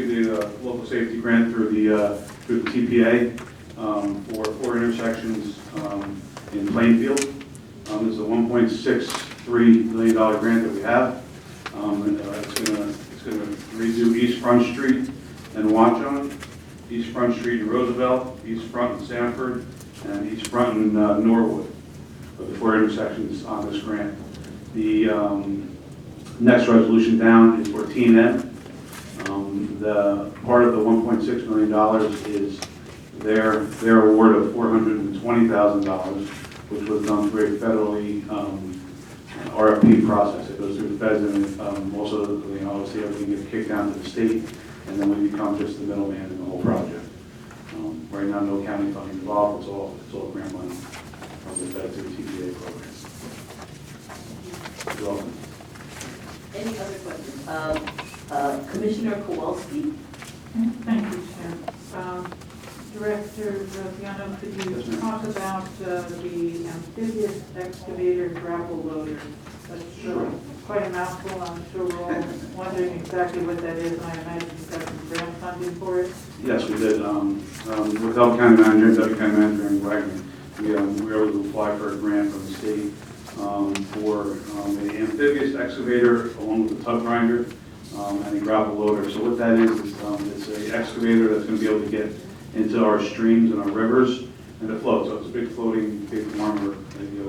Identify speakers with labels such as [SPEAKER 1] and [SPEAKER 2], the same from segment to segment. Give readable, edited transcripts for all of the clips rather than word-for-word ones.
[SPEAKER 1] received a local safety grant through the TPA for 4 intersections in Plainfield. This is a $1.63 million grant that we have. It's going to redo East Front Street and Watchung, East Front Street in Roosevelt, East Front in Sanford, and East Front in Norwood, of the 4 intersections on this grant. The next resolution down is for T&M. The part of the $1.6 million is their award of $420,000, which was done through a federally RFP process. It goes through the feds, and also, obviously everything gets kicked down to the state, and then we become just the middleman in the whole project. Right now, no county funding involved. It's all grant money from the feds to the TPA program. You're welcome.
[SPEAKER 2] Any other questions? Commissioner Kowalski?
[SPEAKER 3] Thank you, Chair. Director Graziano, could you talk about the amphibious excavator grapple loader? That's quite a mouthful. I'm sure we're all wondering exactly what that is, and I imagine you've got some grant funding for it.
[SPEAKER 1] Yes, we did. With Elk County Manager and Deputy County Manager in Wagner, we were able to apply for a grant from the state for an amphibious excavator along with a tub grinder and a gravel loader. So what that is it's an excavator that's going to be able to get into our streams and our rivers and it floats. So it's a big floating big warmer,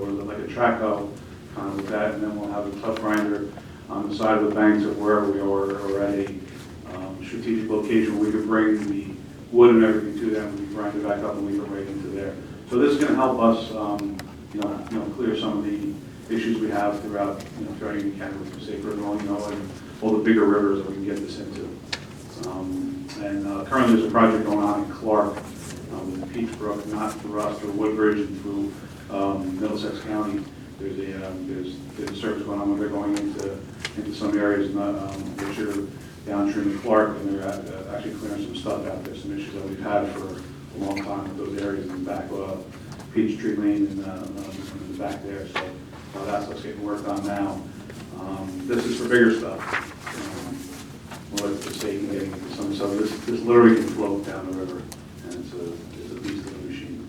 [SPEAKER 1] or like a track hoe kind of with that, and then we'll have a tub grinder on the side of the banks of wherever we are, or at a strategic location where we could bring the wood and everything to them, we grind it back up and leave it right into there. So this is going to help us, clear some of the issues we have throughout Union County with Safe River, and all the bigger rivers that we can get this into. Currently there's a project going on in Clark, in Peach Brook, not through us, through Woodbridge and through Middlesex County. There's a service going on where they're going into some areas which are downstream of Clark, and they're actually clearing some stuff out there, some issues that we've had for a long time with those areas in the back of Peachtree Lane and in the back there. So that's what's getting worked on now. This is for bigger stuff. More like the state and getting into some stuff. This literally can float down the river, and it's a beast of a machine.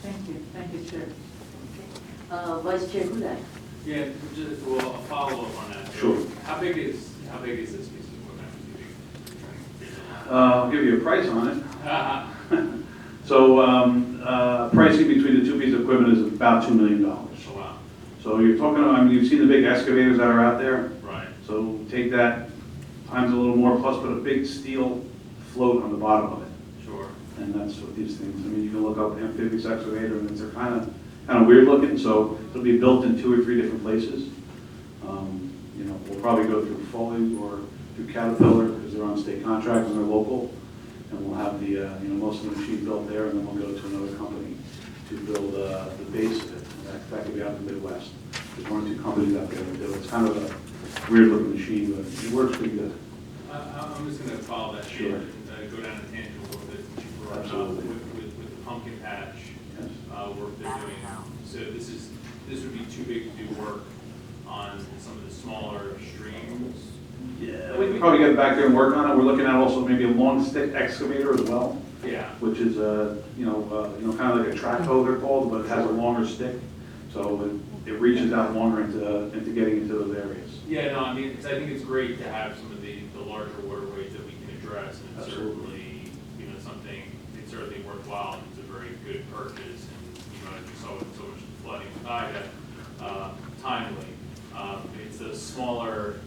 [SPEAKER 3] Thank you, Chair.
[SPEAKER 2] Vice Chair Hudak?
[SPEAKER 4] Yeah, just a follow-up on that.
[SPEAKER 1] Sure.
[SPEAKER 4] How big is this piece of equipment?
[SPEAKER 1] I'll give you a price on it. So pricing between the two pieces of equipment is about $2 million.
[SPEAKER 4] Oh, wow.
[SPEAKER 1] So you're talking, you've seen the big excavators that are out there.
[SPEAKER 4] Right.
[SPEAKER 1] So take that times a little more, plus put a big steel float on the bottom of it.
[SPEAKER 4] Sure.
[SPEAKER 1] And that's what these things, you can look up amphibious excavator, and they're kind of weird looking, so it'll be built in 2 or 3 different places. We'll probably go through Foley or through Caterpillar, because they're on state contract and they're local. And we'll have the, most of the machine built there, and then we'll go to another company to build the base of it. And that could be out in the Midwest. There's 1 or 2 companies out there that do it. It's kind of a weird looking machine, but it works pretty good.
[SPEAKER 4] I'm just going to follow that
[SPEAKER 1] Sure.
[SPEAKER 4] and go down a tangent a little bit, which you brought up
[SPEAKER 1] Absolutely.
[SPEAKER 4] with the pumpkin patch
[SPEAKER 1] Yes.
[SPEAKER 4] work they're doing. So this would be too big to do work on some of the smaller streams.
[SPEAKER 1] Yeah, we can probably get back there and work on it. We're looking at also maybe a long stick excavator as well,
[SPEAKER 4] Yeah.
[SPEAKER 1] which is kind of like a track hoe they're called, but it has a longer stick, so it reaches out longer into getting into those areas.
[SPEAKER 4] Yeah, no, I mean, I think it's great to have some of the larger waterways that we can address, and it's
[SPEAKER 1] Absolutely.
[SPEAKER 4] certainly, something, it's certainly worthwhile, and it's a very good purchase, and, as you saw with so much flooding with Ida, timely. It's the smaller,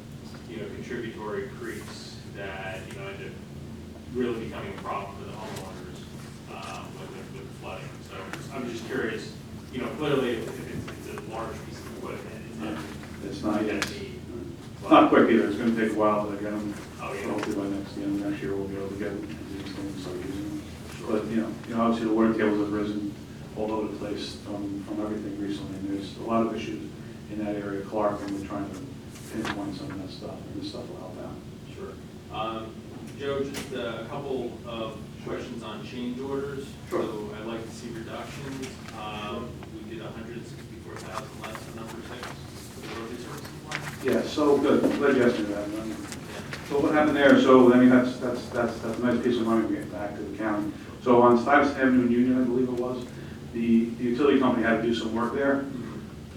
[SPEAKER 4] contributory creeks that, end up really becoming a problem for the homeowners, with flooding. So I'm just curious, clearly if it's a large piece of equipment,
[SPEAKER 1] It's not yet.
[SPEAKER 4] neat.
[SPEAKER 1] It's not quick either. It's going to take a while to get them.
[SPEAKER 4] Oh, yeah.
[SPEAKER 1] So hopefully by next year we'll be able to get these things and start using them. But obviously the water tables have risen all over the place from everything recently, and there's a lot of issues in that area, Clark, and we're trying to pinpoint some of that stuff, and this stuff will help out.
[SPEAKER 4] Sure. Joe, just a couple of questions on change orders.
[SPEAKER 1] Sure.
[SPEAKER 4] So I'd like to see reductions. We did 164,000 less than number 6 for the road resources line.
[SPEAKER 1] Yeah, so good. I'm glad you asked me that. So what happened there, so, I mean, that's a nice piece of money we get back to the county. So on Stuyvesant Avenue in Union, I believe it was, the utility company had to do some work there.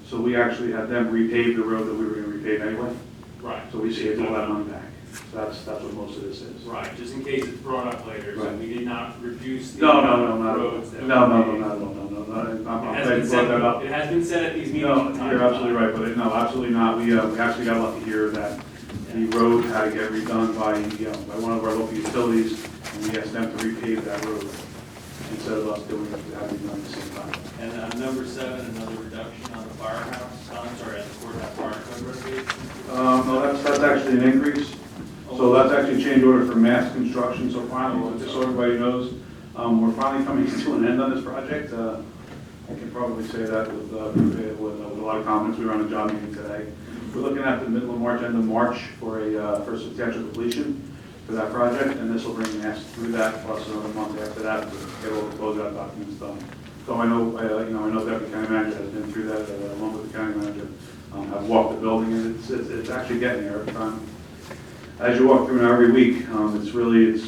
[SPEAKER 1] So we actually had them repave the road that we were gonna repave anyway.
[SPEAKER 4] Right.
[SPEAKER 1] So we saved all that money back. So that's what most of this is.
[SPEAKER 4] Right, just in case it's brought up later, so
[SPEAKER 1] Right.
[SPEAKER 4] we did not reduce the
[SPEAKER 1] No,
[SPEAKER 4] amount of roads that.
[SPEAKER 1] not at all.
[SPEAKER 4] we paved.
[SPEAKER 1] Not at all. I'm
[SPEAKER 4] It
[SPEAKER 1] glad
[SPEAKER 4] has
[SPEAKER 1] you
[SPEAKER 4] been
[SPEAKER 1] brought
[SPEAKER 4] said,
[SPEAKER 1] that up.
[SPEAKER 4] it has been said at these meetings all
[SPEAKER 1] No,
[SPEAKER 4] the time.
[SPEAKER 1] you're absolutely right, but no, absolutely not. We actually got lucky here that the road had to get redone by one of our local utilities, and we asked them to repave that road instead of us doing it, having it done at the same time.
[SPEAKER 4] And number 7, another reduction on the firehouse, I'm sorry, at the courthouse fire code renovation.
[SPEAKER 1] No, that's actually an increase. So that's actually a change order for mass construction, so finally, just so everybody knows, we're finally coming to an end on this project. I can probably say that with a lot of confidence. We were on a job meeting today. We're looking at the middle of March, end of March for a substantial completion for that project, and this will bring mass through that, plus another month after that to get all the closeout documents done. So I know, I know Deputy County Manager has been through that, along with the County Manager. I've walked the building, and it's actually getting there every time. As you walk through now every week, it's really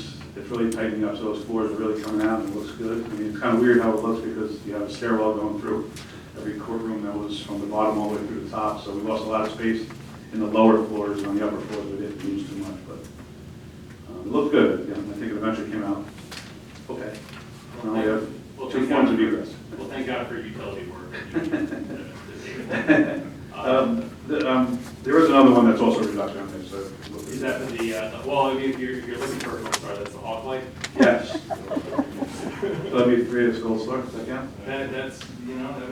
[SPEAKER 1] tightening up, so those floors are really coming out, and it looks good. I mean, it's kind of weird how it looks because you have a stairwell going through every courtroom that was from the bottom all the way through the top, so we lost a lot of space in the lower floors, and on the upper floors we didn't use too much, but it looked good. Yeah, I think it eventually came out okay. Now we have
[SPEAKER 4] Well,
[SPEAKER 1] 2 points of egress.
[SPEAKER 4] Well, thank God for utility work.
[SPEAKER 1] There is another one that's also a reduction on there, so.
[SPEAKER 4] Is that for well, if you're looking for, I'm sorry, that's the Hawk Light?
[SPEAKER 1] Yes. So that'd be 3 at Gold Star, is that count?
[SPEAKER 4] That's, that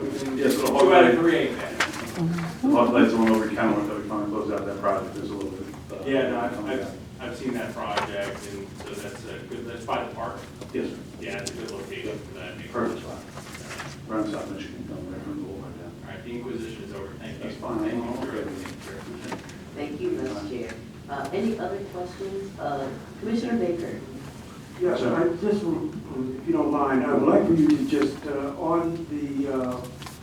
[SPEAKER 4] would have been
[SPEAKER 1] Yes, so the
[SPEAKER 4] 2
[SPEAKER 1] Hawk
[SPEAKER 4] out of
[SPEAKER 1] Light.
[SPEAKER 4] 3 ain't bad.
[SPEAKER 1] The Hawk Light's the one over in Kenilworth that we finally closed out that project, there's a little bit.
[SPEAKER 4] Yeah, no,
[SPEAKER 1] coming down.
[SPEAKER 4] I've seen that project, and so that's good, that's by the park.
[SPEAKER 1] Yes, sir.
[SPEAKER 4] Yeah, it's a good location for that.
[SPEAKER 1] Perfect spot. Right in South Michigan, going right from the boulevard down.
[SPEAKER 4] All right, the Inquisition is over, thank you.
[SPEAKER 1] That's fine.
[SPEAKER 4] Thank you,
[SPEAKER 1] I'm okay.
[SPEAKER 4] Chair.
[SPEAKER 2] Thank you, Mr. Chair. Any other questions? Commissioner Baker?
[SPEAKER 5] Yes, I just, if you don't mind, I would like for you to just, on the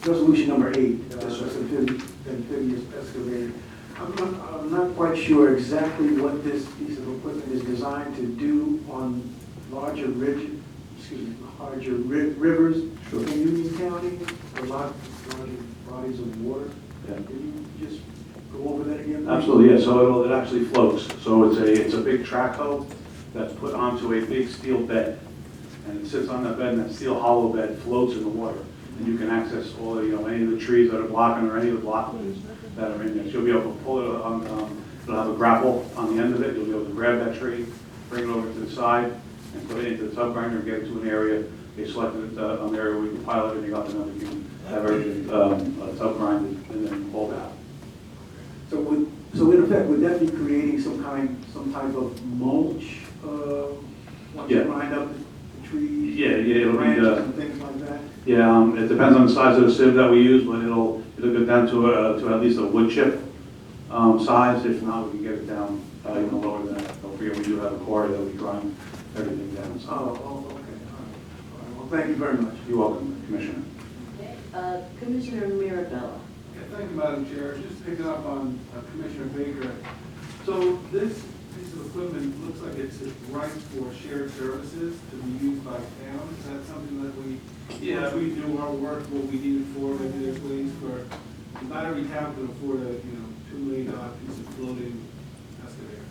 [SPEAKER 5] resolution number 8, that's amphibious excavator, I'm not quite sure exactly what this piece of equipment is designed to do on larger rivers
[SPEAKER 1] Sure.
[SPEAKER 5] in Union County, or larger bodies of water.
[SPEAKER 1] Yeah.
[SPEAKER 5] Can you just go over that again? please?
[SPEAKER 1] Absolutely, yeah, so it actually floats. So it's a big track hoe that's put onto a big steel bed. And it sits on that bed, and that steel hollow bed floats in the water. And you can access all, any of the trees that are blocking or any of the blockages that are in there. So you'll be able to pull it on, it'll have a grapple on the end of it. You'll be able to grab that tree, bring it over to the side, and put it into the tub grinder and get it to an area. They selected an area where you can pile everything up, and then you can have everything tub grinded and then pulled out.
[SPEAKER 5] So in effect, would that be creating some type of mulch, once you
[SPEAKER 1] Yeah.
[SPEAKER 5] grind up the trees?
[SPEAKER 1] Yeah, it'll be,
[SPEAKER 5] branches and things like that?
[SPEAKER 1] yeah, it depends on the size of the sieve that we use, but it'll go down to at least a wood chip size. If not, we can get it down even lower than that. Don't forget, we do have a quarry that we grind everything down. So
[SPEAKER 5] Okay, all right. Well, thank you very much.
[SPEAKER 1] you're welcome, Commissioner.
[SPEAKER 2] Okay. Commissioner Mirabella?
[SPEAKER 6] Yeah, thank you, Madam Chair. Just picking up on Commissioner Baker. So this piece of equipment looks like it's right for shared services to be used by town. Is that something that once we do our work, what we need it for, maybe there's ways for, not every town can afford a, $2 million piece of floating excavator.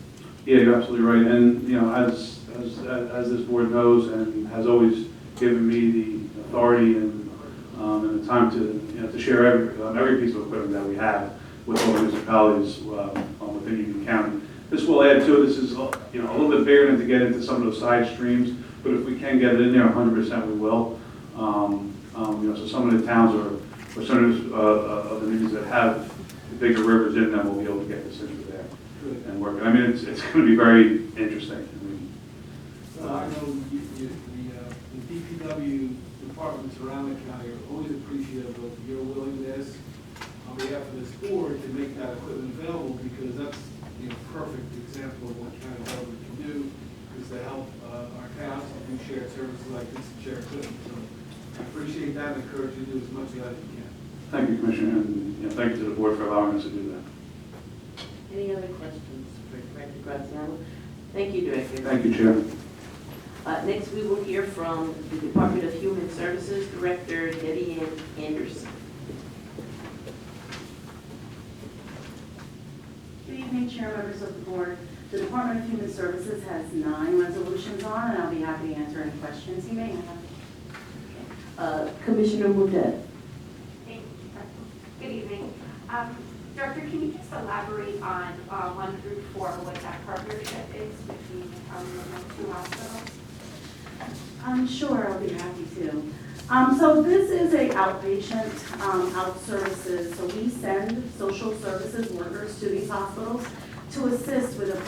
[SPEAKER 1] Yeah, you're absolutely right. And, as this board knows and has always given me the authority and the time to share every piece of equipment that we have with all the municipalities within Union County. This will add to it. This is, a little bit bigger than to get into some of those side streams, but if we can get it in there 100%, we will. So some of the towns or some of the cities that have bigger rivers in them will be able to get this into there
[SPEAKER 6] Good.
[SPEAKER 1] and work. I mean, it's going to be very interesting. I mean,
[SPEAKER 6] So I know the DPW departments around the county are always appreciative of your willingness on behalf of this board to make that equipment available, because that's a perfect example of what county government can do, is to help our towns to do shared services like this and share equipment. So I appreciate that and encourage you to do as much of that as you can.
[SPEAKER 1] Thank you, Commissioner, and thank you to the board for allowing us to do that.
[SPEAKER 2] Any other questions for Director Graziano? Thank you, Director.
[SPEAKER 1] Thank you, Chair.
[SPEAKER 2] Next, we will hear from the Department of Human Services Director, Debbie Ann Anderson.
[SPEAKER 7] Good evening, Chair, members of the board. The Department of Human Services has 9 resolutions on, and I'll be happy to answer any questions you may have.
[SPEAKER 2] Commissioner Mudet.
[SPEAKER 8] Thank you. Good evening. Director, can you just elaborate on 1 through 4, what that partnership is between the 2 hospitals?
[SPEAKER 7] Sure, I'll be happy to. So this is a outpatient out services. So we send social services workers to these hospitals to assist with the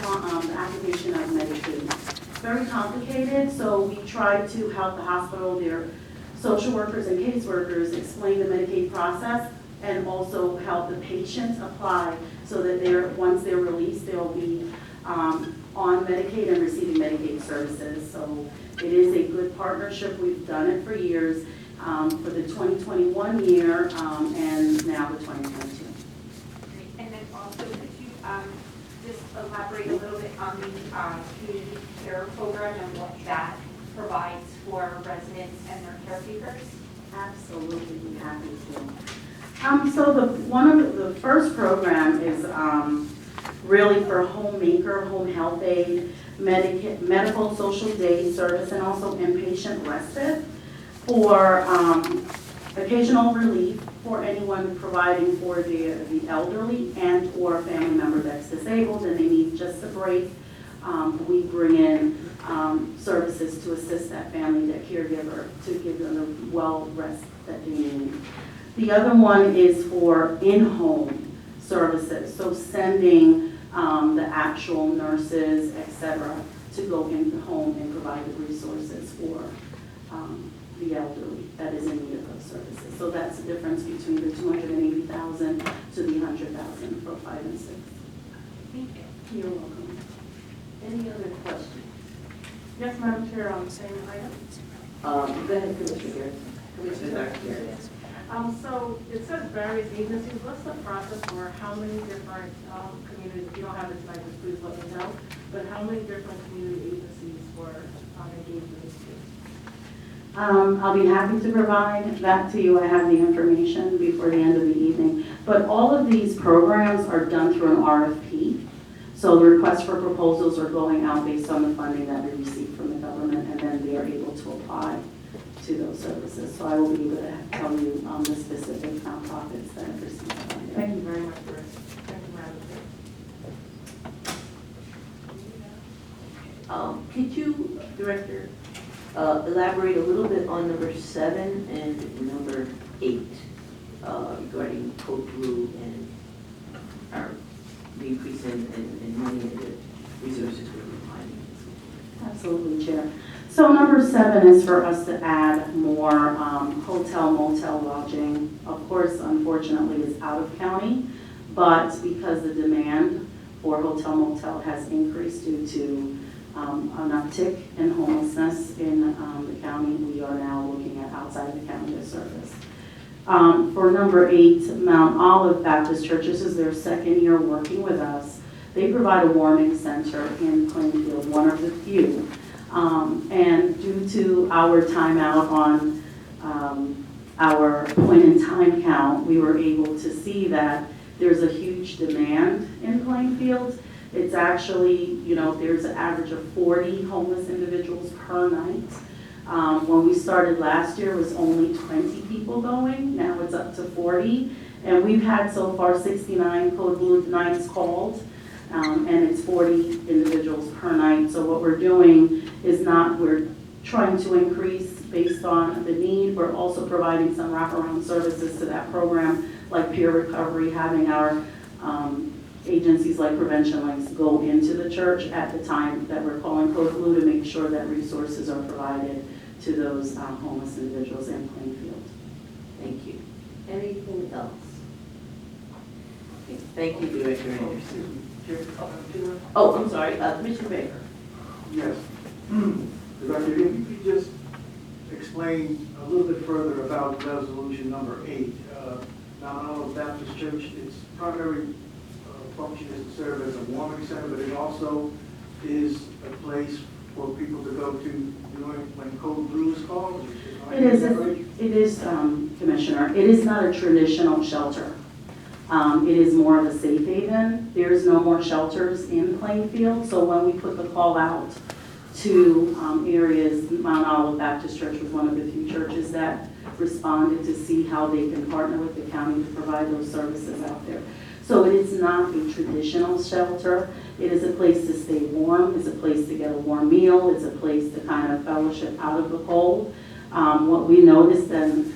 [SPEAKER 7] application of Medicaid. It's very complicated, so we try to help the hospital, their social workers and caseworkers explain the Medicaid process and also help the patients apply so that once they're released, they'll be on Medicaid and receiving Medicaid services. So it is a good partnership. We've done it for years, for the 2021 year and now the 2022.
[SPEAKER 8] Great. And then also, could you just elaborate a little bit on the community care program and what that provides for residents and their caregivers?
[SPEAKER 7] Absolutely, be happy to. So the first program is really for homemaker, home health aid, medical social day service, and also inpatient respite for occasional relief for anyone providing for the elderly and or a family member that's disabled and they need just a break. We bring in services to assist that family, that caregiver, to give them the well rest that they need. The other one is for in-home services, so sending the actual nurses, etc., to go in the home and provide the resources for the elderly that is in need of those services. So that's the difference between the $280,000 to the $100,000 for 5 and 6.
[SPEAKER 8] Thank you.
[SPEAKER 7] You're welcome.
[SPEAKER 2] Any other questions?
[SPEAKER 3] Yes, Madam Chair, on the same item.
[SPEAKER 2] Go ahead, Commissioner Garrett. Commissioner Garrett.
[SPEAKER 3] So it says various agencies. What's the process for how many different communities, if you don't have it tonight, just please let me know, but how many different community agencies were engaged in this case?
[SPEAKER 7] I'll be happy to provide that to you. I have the information before the end of the evening. But all of these programs are done through an RFP. So the requests for proposals are going out based on the funding that we receive from the government, and then they are able to apply to those services. So I will be able to tell you the specific nonprofits that have received funding.
[SPEAKER 3] Thank you very much, Director. Thank you, Madam Chair.
[SPEAKER 2] Could you, Director, elaborate a little bit on number 7 and number 8 regarding Code Blue and our the increase in money and the resources we're providing?
[SPEAKER 7] Absolutely, Chair. So number 7 is for us to add more hotel, motel lodging. Of course, unfortunately, is out of county, but because the demand for hotel, motel has increased due to an uptick in homelessness in the county, we are now looking at outside the county of service. For number 8, Mount Olive Baptist Church, this is their 2nd year working with us. They provide a warming center in Plainfield, one of the few. And due to our timeout on our point in time count, we were able to see that there's a huge demand in Plainfield. It's actually, there's an average of 40 homeless individuals per night. When we started last year, it was only 20 people going. Now it's up to 40. And we've had so far 69 Code Blue nights called. And it's 40 individuals per night. So what we're doing is we're trying to increase based on the need. We're also providing some wraparound services to that program, like peer recovery, having our agencies like Prevention Links go into the church at the time that we're calling Code Blue to make sure that resources are provided to those homeless individuals in Plainfield.
[SPEAKER 2] Thank you. Anything else? Okay, thank you, Director Anderson. Oh, I'm sorry, Commissioner Baker.
[SPEAKER 5] Yes. Director, if you could just explain a little bit further about resolution number 8. Mount Olive Baptist Church, its primary function is to serve as a warming center, but it also is a place for people to go to during, when Code Blue is called?
[SPEAKER 7] It is, Commissioner, it is not a traditional shelter. It is more of a safe haven. There's no more shelters in Plainfield, so when we put the call out to areas, Mount Olive Baptist Church was one of the few churches that responded to see how they can partner with the county to provide those services out there. So it is not a traditional shelter. It is a place to stay warm. It's a place to get a warm meal. It's a place to kind of fellowship out of the cold. What we noticed in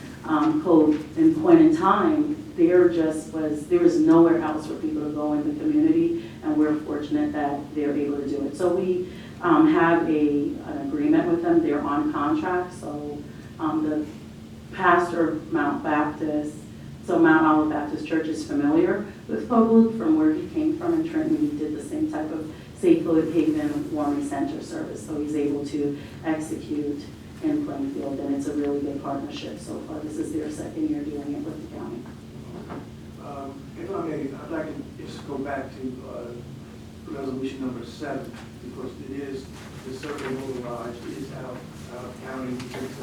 [SPEAKER 7] Code in point in time, there was nowhere else for people to go in the community, and we're fortunate that they're able to do it. So we have an agreement with them. They're on contract. So the pastor of Mount Olive Baptist Church is familiar with Code Blue from where he came from in Trenton. He did the same type of safe haven warming center service. So he's able to execute in Plainfield, and it's a really good partnership so far. This is their second year doing it with the county.
[SPEAKER 5] If I may, I'd like to just go back to resolution number 7, because it is, the Circle Motor Lodge is out of county, it's